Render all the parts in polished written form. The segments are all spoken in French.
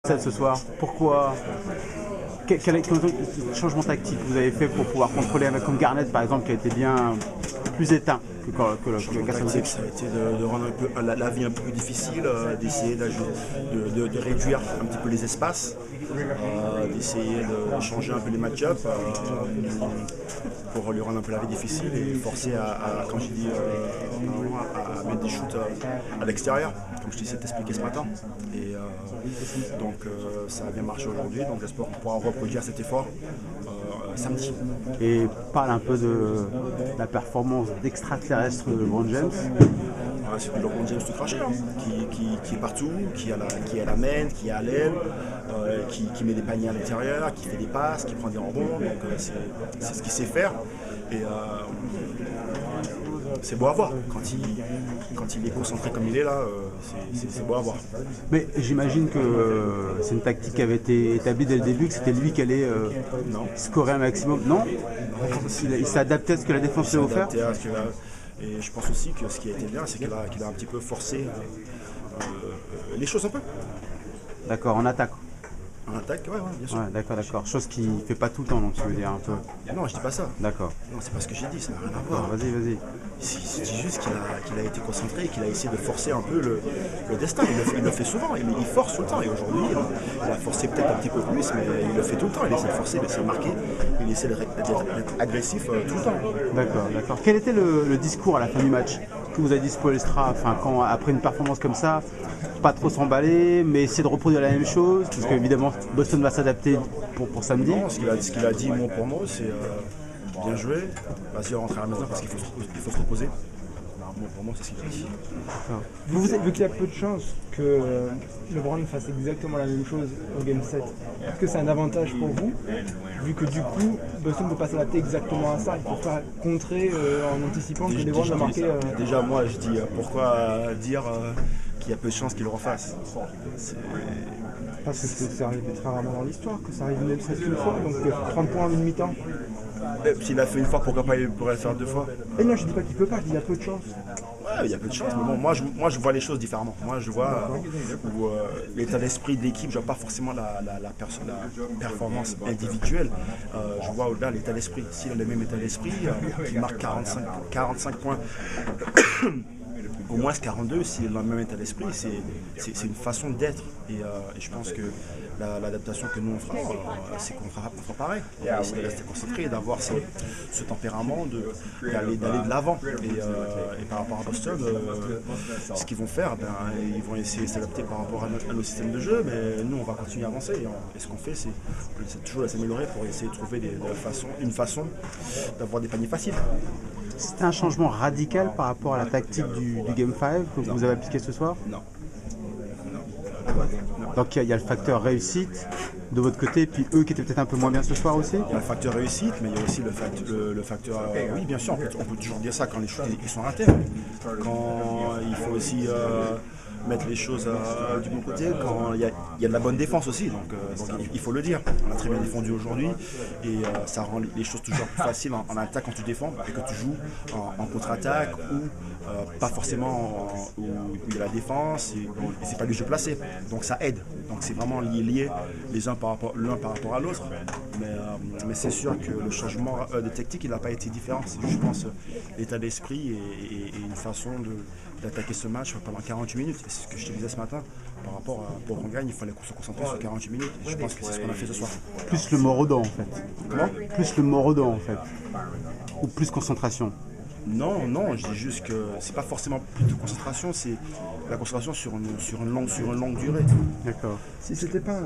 Boston ce soir. Pourquoi? Quel changement tactique vous avez fait pour pouvoir contrôler un mec comme Garnett par exemple qui a été bien plus éteint que le tactique, ça a été de rendre un peu la vie un peu plus difficile, d'essayer de réduire un petit peu les espaces, d'essayer de changer un peu les match-ups pour lui rendre un peu la vie difficile et forcer comme je dis, à mettre des shoots à l'extérieur, comme je t'ai expliqué ce matin. Et donc ça a bien marché aujourd'hui, donc j'espère qu'on pourra reproduire cet effort samedi. Et parle un peu de la performance d'extraterrestre de LeBron James. C'est le LeBron James tout craché, hein, qui est partout, qui a la main, qui est à l'aile, qui met des paniers à l'intérieur, qui fait des passes, qui prend des rebonds, donc c'est ce qu'il sait faire. Et c'est beau à voir. Quand il est concentré comme il est là, c'est beau à voir. Mais j'imagine que c'est une tactique qui avait été établie dès le début, que c'était lui qui allait scorer un maximum. Non, il s'est adapté à ce que la défense lui a offert. Et je pense aussi que ce qui a été bien, c'est qu'il a un petit peu forcé les choses un peu. D'accord, en attaque. En attaque, ouais, bien sûr. Ouais, d'accord. Chose qu'il ne fait pas tout le temps, donc tu veux dire un peu. Non, je dis pas ça. D'accord. Non, c'est pas ce que j'ai dit, ça n'a rien à voir. Vas-y. Je dis juste qu'il a été concentré et qu'il a essayé de forcer un peu le destin. Il le fait souvent, il force tout le temps. Et aujourd'hui, il a forcé peut-être un petit peu plus, mais il le fait tout le temps. Il essaie de forcer, il essaie de marquer, il essaie d'être agressif tout le temps. D'accord. Quel était le discours à la fin du match que vous a dit Spoelstra, après une performance comme ça, pas trop s'emballer, mais essayer de reproduire la même chose, parce qu'évidemment Boston va s'adapter pour samedi. Non, ce qu'il a dit mot pour mot, c'est bien joué, vas-y rentrer à la maison parce qu'il faut se reposer. Mot pour mot, c'est ce qu'il a dit. Vu qu'il y a peu de chances que LeBron fasse exactement la même chose au Game 7, est-ce que c'est un avantage pour vous, vu que du coup Boston ne peut pas s'adapter exactement à ça, il faut pas contrer en anticipant que LeBron va marquer. Déjà moi je dis pourquoi dire qu'il y a peu de chances qu'il le refasse. Parce que c'est arrivé très rarement dans l'histoire, que ça arrive même presque une fois, donc 30 points en une mi-temps. S'il a fait une fois, pourquoi pas il pourrait le faire deux fois? Et non, je dis pas qu'il peut pas, je dis qu'il y a peu de chance. Ouais, il y a peu de chance, mais bon, moi je vois les choses différemment. Moi je vois l'état d'esprit de l'équipe, je vois pas forcément la performance individuelle. Je vois au-delà l'état d'esprit. S'il a le même état d'esprit, il marque 45 points. Au moins 42, s'il est dans le même état d'esprit, c'est une façon d'être. Et je pense que l'adaptation que nous on fera, c'est qu'on fera pareil. On va essayer de rester concentré et d'avoir ce tempérament d'aller de l'avant. Et par rapport à Boston, ce qu'ils vont faire, ils vont essayer de s'adapter par rapport à nos systèmes de jeu, mais nous on va continuer à avancer. Et ce qu'on fait, c'est qu'on essaie toujours de s'améliorer pour essayer de trouver une façon d'avoir des paniers faciles. C'était un changement radical par rapport à la tactique du Game 5 que vous avez appliqué ce soir? Non. Donc il y a le facteur réussite de votre côté, puis eux qui étaient peut-être un peu moins bien ce soir aussi? Il y a le facteur réussite, mais il y a aussi le facteur... oui, bien sûr, on peut toujours dire ça quand les shoots ils sont ratés. Quand il faut aussi mettre les choses du bon côté, quand il y a de la bonne défense aussi, donc il faut le dire. On a très bien défendu aujourd'hui et ça rend les choses toujours plus faciles en attaque quand tu défends et que tu joues en contre-attaque ou pas forcément où il y a la défense et c'est pas du jeu placé, donc ça aide. Donc c'est vraiment lié les uns par rapport à l'autre, mais c'est sûr que le changement de tactique il n'a pas été différent. C'est je pense l'état d'esprit et une façon d'attaquer ce match pendant 48 minutes. Et c'est ce que je te disais ce matin par rapport pour qu'on gagne, il fallait se concentrer sur 48 minutes. Et je pense que c'est ce qu'on a fait ce soir. Plus le mort-aux-dents en fait. Comment? Plus le mort-aux-dents en fait. Ou plus concentration. Non, je dis juste que c'est pas forcément plus de concentration, c'est la concentration sur une longue durée. D'accord. Si c'était pas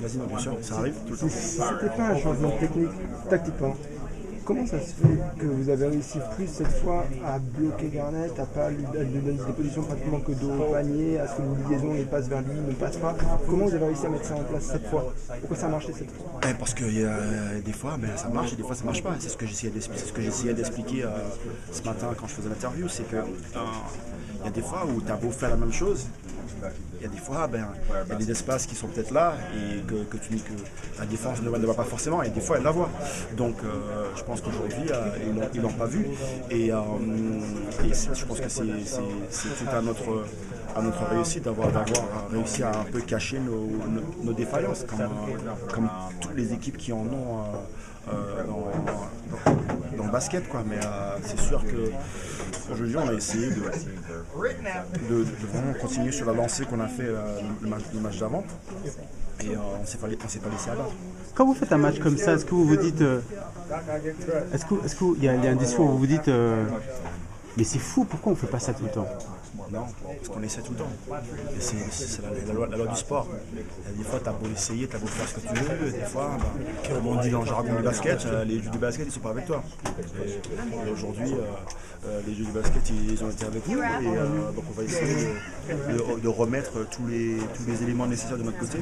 Vas-y, bien sûr, ça arrive tout le temps. Si c'était pas un changement technique, tactiquement, comment ça se fait que vous avez réussi plus cette fois à bloquer Garnett, à pas lui donner des positions pratiquement que dos au panier, à ce que les liaisons, les passes vers lui ne passent pas? Comment vous avez réussi à mettre ça en place cette fois? Pourquoi ça a marché cette fois? Parce que des fois ça marche et des fois ça marche pas. C'est ce que j'essayais d'expliquer ce matin quand je faisais l'interview, c'est que il y a des fois où tu as beau faire la même chose, il y a des fois il y a des espaces qui sont peut-être là et que la défense ne voit pas forcément et des fois elle la voit. Donc je pense qu'aujourd'hui ils l'ont pas vu et je pense que c'est tout à notre réussite d'avoir réussi à un peu cacher nos défaillances, comme toutes les équipes qui en ont dans le basket, quoi. Mais c'est sûr que aujourd'hui on a essayé de vraiment continuer sur la lancée qu'on a fait le match d'avant, et on s'est pas laissé abattre. Quand vous faites un match comme ça, est-ce que vous vous dites, est-ce qu'il y a un discours où vous vous dites, mais c'est fou, pourquoi on fait pas ça tout le temps? Non, parce qu'on essaie tout le temps. Et c'est la loi du sport. Et des fois, tu as beau essayer, tu as beau faire ce que tu veux, et des fois, comme on dit dans le jargon du basket, les jeux du basket, ils ne sont pas avec toi. Et aujourd'hui, les jeux du basket, ils ont été avec nous, et donc on va essayer de remettre tous les éléments nécessaires de notre côté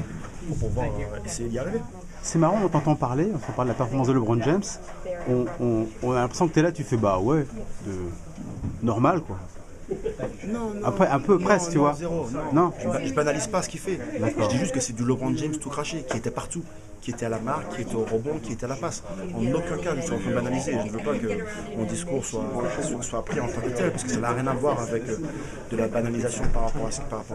pour pouvoir essayer d'y arriver. C'est marrant, on t'entend parler, on parle de la performance de LeBron James, on a l'impression que tu es là, tu fais bah ouais, normal quoi. Non, Après, un peu presque, tu vois. Zéro, non. Je banalise pas ce qu'il fait. D'accord. Je dis juste que c'est du LeBron James tout craché, qui était partout, qui était à la marque, qui était au rebond, qui était à la passe. En aucun cas, je suis en train de banaliser. Je ne veux pas que mon discours soit pris en tant que tel, parce que ça n'a rien à voir avec de la banalisation par rapport à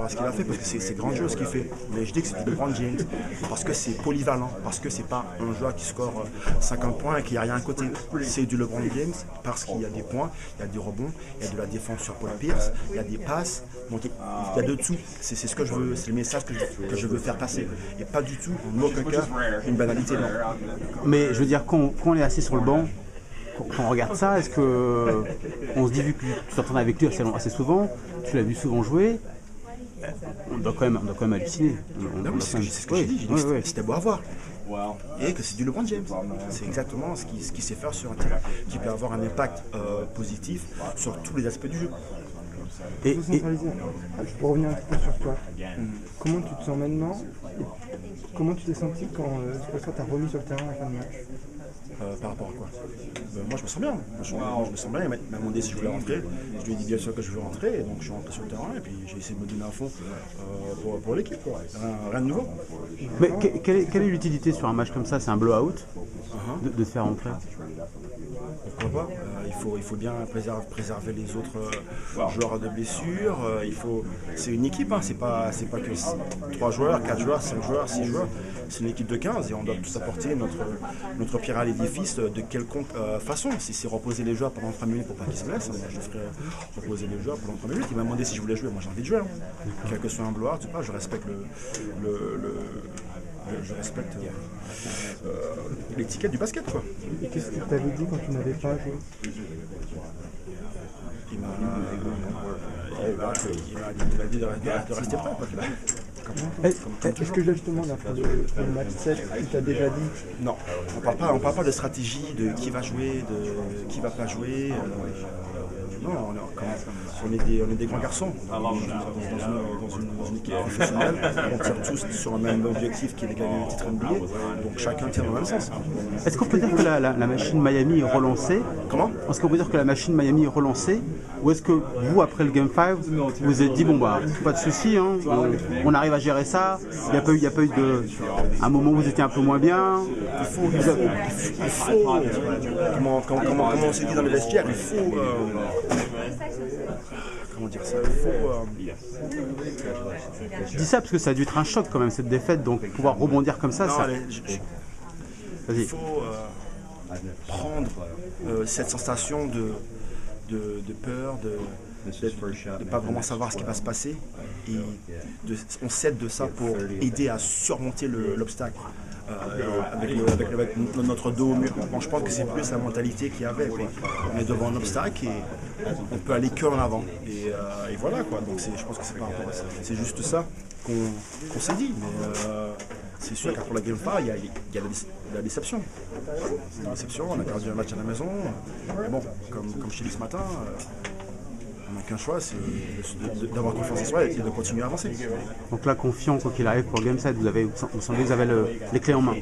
ce qu'il a fait, parce que c'est grandiose ce qu'il fait. Mais je dis que c'est du LeBron James, parce que c'est polyvalent, parce que c'est pas un joueur qui score 50 points et qu'il n'y a rien à côté. C'est du LeBron James, parce qu'il y a des points, il y a des rebonds, il y a de la défense sur Paul Pierce, il y a des passes, donc il y a de tout. C'est ce que je veux, c'est le message que je veux faire passer. Et pas du tout, en aucun cas, une banalité, non. Mais je veux dire, quand on est assis sur le banc, quand on regarde ça, est-ce que on se dit, vu que tu t'entends avec lui assez souvent, tu l'as vu souvent jouer, on doit quand même halluciner. C'est ce que j'ai dit, c'était beau à voir. Et que c'est du LeBron James. C'est exactement ce qu'il sait faire sur un terrain, qui peut avoir un impact positif sur tous les aspects du jeu. Pour revenir un petit peu sur toi, comment tu te sens maintenant et comment tu t'es senti quand tu as remis sur le terrain en fin de match? Par rapport à quoi? Moi je me sens bien. Je me sens bien. Il m'a demandé si je voulais rentrer. Je lui ai dit bien sûr que je veux rentrer. Et donc je suis rentré sur le terrain et puis j'ai essayé de me donner à fond pour l'équipe. Rien de nouveau. Mais quelle est l'utilité sur un match comme ça? C'est un blowout de te faire rentrer? Pourquoi pas? Il faut bien préserver les autres joueurs de blessures. C'est une équipe, hein. C'est pas que 3 joueurs, 4 joueurs, 5 joueurs, 6 joueurs. C'est une équipe de 15 et on doit tous apporter notre pierre à l'édifice de quelconque façon. Si c'est reposer les joueurs pendant 3 minutes pour pas qu'ils se blessent, moi je ferai reposer les joueurs pendant 3 minutes. Il m'a demandé si je voulais jouer, moi j'ai envie de jouer. Hein. Quel que soit un blowout, tu sais pas, je respecte l'étiquette du basket, quoi. Et qu'est-ce que tu avais dit quand tu n'avais pas joué? Il m'a dit de rester prêt, quoi. Est-ce que justement, pour le match 7, il t'a déjà dit? Non, on parle pas de stratégie, de qui va jouer, de qui va pas jouer. Non, on est des grands garçons dans une équipe professionnelle. On tire tous sur un même objectif qui est de gagner le titre NBA. Donc chacun tire dans le même sens. Est-ce qu'on peut dire que la machine Miami est relancée? Comment? Est-ce qu'on peut dire que la machine Miami est relancée? Ou est-ce que vous, après le Game 5, vous vous êtes dit, bon bah, pas de souci, hein, on arrive à gérer ça, il n'y a pas eu un moment où vous étiez un peu moins bien? Il faut comment on s'est dit dans le vestiaire, il faut... comment dire ça? Je dis ça parce que ça a dû être un choc quand même, cette défaite, donc pouvoir rebondir comme ça, il faut prendre cette sensation de peur, de ne pas vraiment savoir ce qui va se passer, et on s'aide de ça pour aider à surmonter l'obstacle. Avec notre dos au mur. Bon, je pense que c'est plus la mentalité qu'il y avait. Quoi. On est devant un obstacle et on peut aller que en avant. Et voilà quoi. Donc je pense que c'est par rapport à ça. C'est juste ça qu'on s'est dit. Mais c'est sûr qu'après la Game 5, il y a la déception. La déception, on a perdu un match à la maison. Mais bon, comme je t'ai dit ce matin, on n'a qu'un choix, c'est d'avoir confiance en soi et de continuer à avancer. Donc là, confiant, quoi qu'il arrive pour le Game 7, vous semblez que vous avez les clés en main.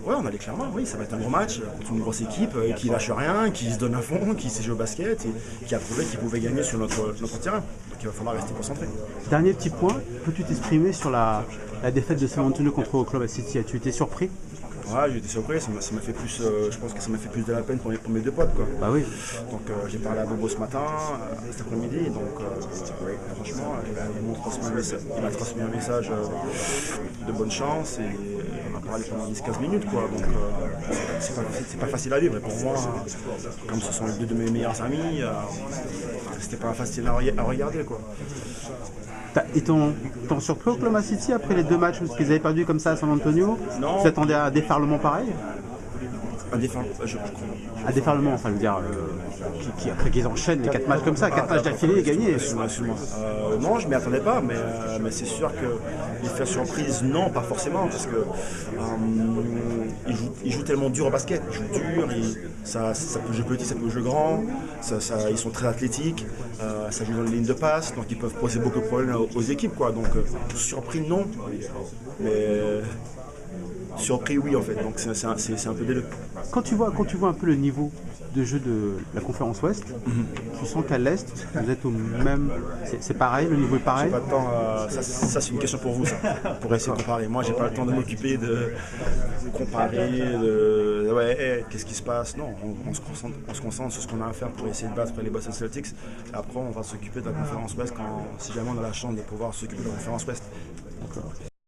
Ouais, on a les clés en main, oui, ça va être un gros match contre une grosse équipe qui lâche rien, qui se donne à fond, qui sait jouer au basket et qui a prouvé qu'il pouvait gagner sur notre terrain. Donc il va falloir rester concentré. Dernier petit point, peux-tu t'exprimer sur la défaite de San Antonio contre Oklahoma City? As-tu été surpris? Ouais, j'ai été surpris, ça m'a fait plus, je pense que ça m'a fait plus de la peine pour mes deux potes, quoi. Bah oui. Donc j'ai parlé à Bobo ce matin, cet après-midi, donc franchement, il m'a transmis un message de bonne chance et on a parlé pendant 10-15 minutes, quoi. Donc c'est pas facile à vivre. Et pour moi, comme ce sont deux de mes meilleurs amis, c'était pas facile à regarder, quoi. Ils t'ont surpris Oklahoma City après les 2 matchs qu'ils avaient perdu comme ça à San Antonio? Non. Tu t'attendais à un déferlement pareil? Un Un déferlement, enfin je veux dire, après qu'ils enchaînent les 4 matchs comme ça, 4 matchs d'affilée et gagnés. Excuse-moi. Non, je m'y attendais pas, mais c'est sûr que l'effet surprise, non, pas forcément, parce que ils jouent tellement dur au basket, ils jouent dur, ça peut jouer petit, ça peut jouer grand, ils sont très athlétiques, ça joue dans les lignes de passe, donc ils peuvent poser beaucoup de problèmes aux équipes, quoi. Donc surpris, non, mais surpris, oui, en fait. Donc c'est un peu des deux. Quand tu vois un peu le niveau de jeu de la conférence Ouest, tu sens qu'à l'Est, vous êtes au même... C'est pareil, le niveau est pareil? J'ai pas le temps, ça c'est une question pour vous, ça, pour essayer de comparer. Moi j'ai pas le temps de m'occuper de comparer, qu'est-ce qui se passe. Non, on se concentre sur ce qu'on a à faire pour essayer de battre les Boston Celtics. Et après on va s'occuper de la conférence Ouest si jamais on a la chance de pouvoir s'occuper de la conférence Ouest.